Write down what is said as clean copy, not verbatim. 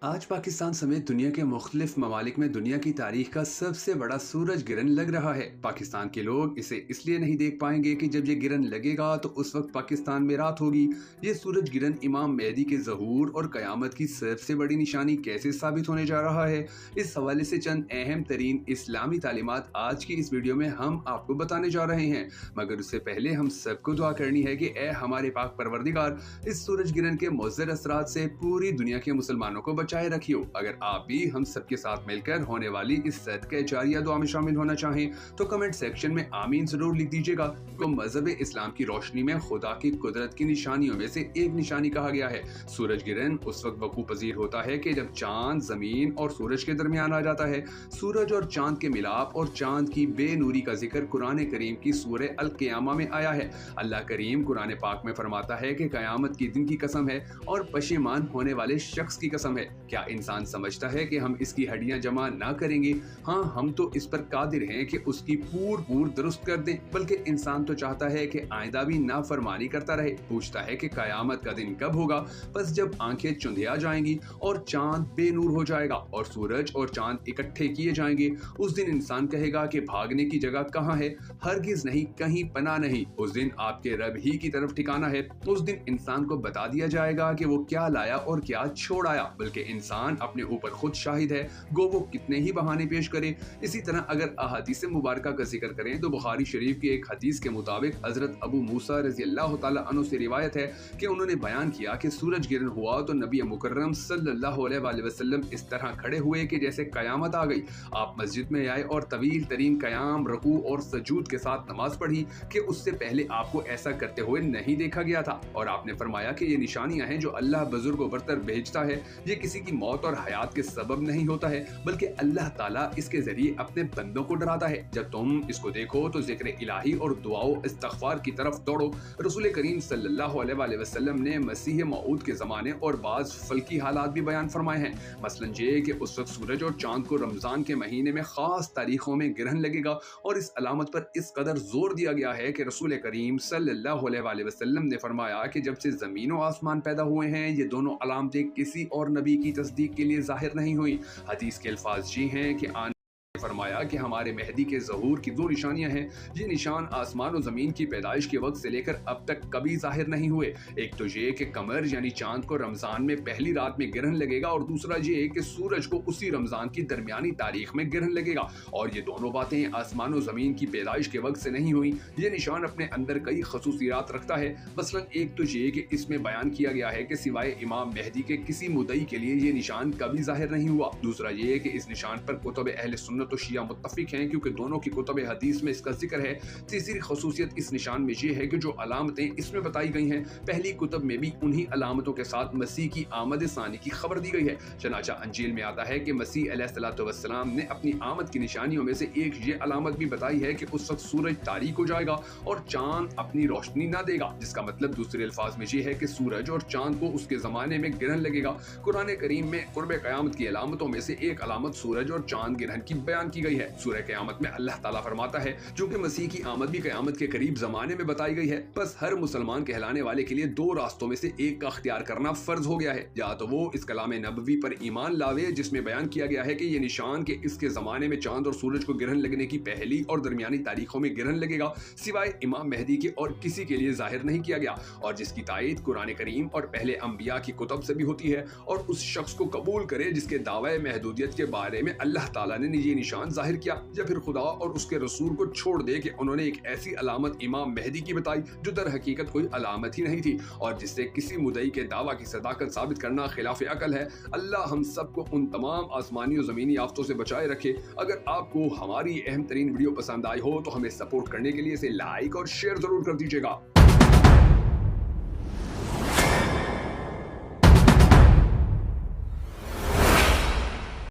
आज पाकिस्तान समेत दुनिया के मुख्तलिफ ममालिक में दुनिया की तारीख का सबसे बड़ा सूरज गिरहन लग रहा है। पाकिस्तान के लोग इसे इसलिए नहीं देख पाएंगे कि जब ये गिरहन लगेगा तो उस वक्त पाकिस्तान में रात होगी। ये सूरज गिरहन इमाम मेहदी के ज़हूर और क़यामत की सबसे बड़ी निशानी कैसे साबित होने जा रहा है, इस हवाले से चंद अहम तरीन इस्लामी तालीमात आज की इस वीडियो में हम आपको बताने जा रहे हैं। मगर उससे पहले हम सबको दुआ करनी है कि ए हमारे पाक परवरदिगार, इस सूरज गिरहन के मुज़र असरात से पूरी दुनिया के मुसलमानों को चाहे रखियो। अगर आप भी हम सबके साथ मिलकर होने वाली इस सदक़े जारिया दुआ में शामिल होना चाहें तो कमेंट सेक्शन में आमीन जरूर लिख दीजिएगा। तो मजहब इस्लाम की रोशनी में खुदा की कुदरत की निशानियों में से एक निशानी कहा गया है। सूरज गिरहन उस वक्त वकूअ पजीर होता है कि जब चांद जमीन और सूरज के दरमियान आ जाता है। सूरज और चांद के मिलाप और चांद की बेनूरी का जिक्र कुरान करीम की सूरह अल क़ियामा में आया है। अल्लाह करीम कुरान पाक में फरमाता है कि क़यामत की दिन की कसम है और पशेमान होने वाले शख्स की कसम है। क्या इंसान समझता है कि हम इसकी हड्डियां जमा ना करेंगे? हाँ, हम तो इस पर कादिर हैं कि उसकी पूर दुरुस्त कर दें। बल्कि इंसान तो चाहता है कि आइंदा भी नाफरमानी करता रहे। पूछता है कि कयामत का दिन कब होगा? बस जब आंखें चुंधिया जाएंगी और चांद बेनूर हो जाएगा और सूरज और चांद इकट्ठे किए जाएंगे। उस दिन इंसान कहेगा कि भागने की जगह कहाँ है? हरगिज नहीं, कहीं पना नहीं। उस दिन आपके रब ही की तरफ ठिकाना है। उस दिन इंसान को बता दिया जाएगा कि वो क्या लाया और क्या छोड़ आया। बल्कि इंसान अपने ऊपर खुद शाहिद है, गो वो कितने ही बहाने पेश करे। इसी तरह अगर अहादीस मुबारका का जिक्र करें तो बुखारी शरीफ की एक हदीस के मुताबिक हजरत अबू मूसा रज़ी अल्लाह तआला अन्हु से रिवायत है कि उन्होंने बयान किया कि सूरज गिरहन हुआ तो नबी मुकर्रम सल्लल्लाहु अलैहि वसल्लम इस तरह खड़े हुए कि जैसे कयामत आ गई। आप मस्जिद में आए और तवील तरीन कयाम, रकू और सजूद के साथ नमाज पढ़ी कि उससे पहले आपको ऐसा करते हुए नहीं देखा गया था। और आपने फरमाया कि ये निशानियां हैं जो अल्लाह बुजुर्गों बरतर भेजता है। ये किसी की मौत और हयात के सबब नहीं होता है, बल्कि अल्लाह ताला इसके जरिए अपने बंदों को डराता है। जब तुम इसको देखो तो जिक्र इलाही और दुआओ इस्तगफार की तरफ दौड़ो। रसूल करीम सल्लल्लाहु अलैहि वसल्लम ने मसीह मऊद के ज़माने और बाज़ फल्की हालात भी बयान फरमाए हैं। मसलन ये कि उस वक्त सूरज और चांद को रमज़ान के महीने में ख़ास तारीखों में गिरहन लगेगा और इस अलामत पर इस कदर जोर दिया गया है कि रसूल करीम सल्लल्लाहु अलैहि वसल्लम ने फरमाया कि जब से ज़मीन और आसमान पैदा हुए हैं ये दोनों अलामतें किसी और नबी की तस्दीक के लिए जाहिर नहीं हुई। हदीस के अल्फाज ये हैं कि फरमाया कि हमारे मेहदी के ज़हूर की दो निशानियां हैं। ये निशान आसमान और ज़मीन की पैदाइश के वक्त से लेकर अब तक कभी जाहिर नहीं हुए। एक तो ये कि कमर यानी चांद को रमज़ान में पहली रात में गिरहन लगेगा और दूसरा ये कि सूरज को उसी रमज़ान की दरमियानी तारीख में गिरहन लगेगा। और ये दोनों बातें आसमान और ज़मीन की पैदाइश के वक्त से नहीं हुई। ये निशान अपने अंदर कई खसूसियात रखता है। मसलन एक तो ये कि इसमें बयान किया गया है कि सिवाय इमाम मेहदी के किसी मुद्दई के लिए ये निशान कभी जाहिर नहीं हुआ। दूसरा ये कि इस निशान पर कुतुब अहले सुन्नत तो शिया मुत्तफिक हैं क्योंकि दोनों की कुतुब हदीस में इसका जिक्र है। तीसरी खसूसियत इस निशान में ये है कि जो अलामतें इसमें बताई गई हैं पहली कुतुब में भी उन्हीं अलामतों के साथ मसीह की आमद सानी की खबर दी गई है। चनाचा अंजील में आता है कि मसीह अलैहिस्सलातु वस्सलाम ने अपनी आमद की निशानियों में से एक ये अलामत भी बताई है कि उस वक्त सूरज तारीक हो जाएगा और चांद अपनी रोशनी ना देगा। जिसका मतलब दूसरे अल्फाज में ये है कि सूरज और चांद को उसके जमाने में गिरहन लगेगा। कुरान करीम में कुर्ब क़यामत की अलामतों में से एक अलामत सूरज और चांद गिरहन की बयान की गई है। सूरह क़यामत में अल्लाह ताला फरमाता है जो कि मसीह की आमद भी क़यामत के करीब जमाने में बताई गई है। बस हर मुसलमान कहलाने वाले के लिए दो रास्तों में से एक का अख्तियार करना फर्ज हो गया है। या तो वो इस कलाम नबवी पर ईमान लावे जिसमें बयान किया गया है कि ये निशान के इसके जमाने में चांद और सूरज को गिरहन लगने की पहली और दरमियानी तारीखों में गिरहन लगेगा, सिवाय इमाम मेहदी के और किसी के लिए जाहिर नहीं किया गया। और जिसकी तायद कुरान करीम और पहले अंबिया की कुतुब से भी होती है। और उस शख्स को कबूल करे जिसके दावे महदूदियत के बारे में अल्लाह ताला ने ये निशान जाहिर किया, या फिर खुदा और उसके रसूल को छोड़ दे कि उन्होंने एक ऐसी अलामत इमाम मेहदी की बताई जो दर हकीकत कोई अलामत ही नहीं थी और जिससे किसी मुद्दई के दावा की सदाकत साबित करना खिलाफ अकल है। अल्लाह हम सबको उन तमाम आसमानी और ज़मीनी आफतों से बचाए रखे। अगर आपको हमारी अहम तरीन वीडियो पसंद आई हो तो हमें सपोर्ट करने के लिए इसे लाइक और शेयर जरूर कर दीजिएगा।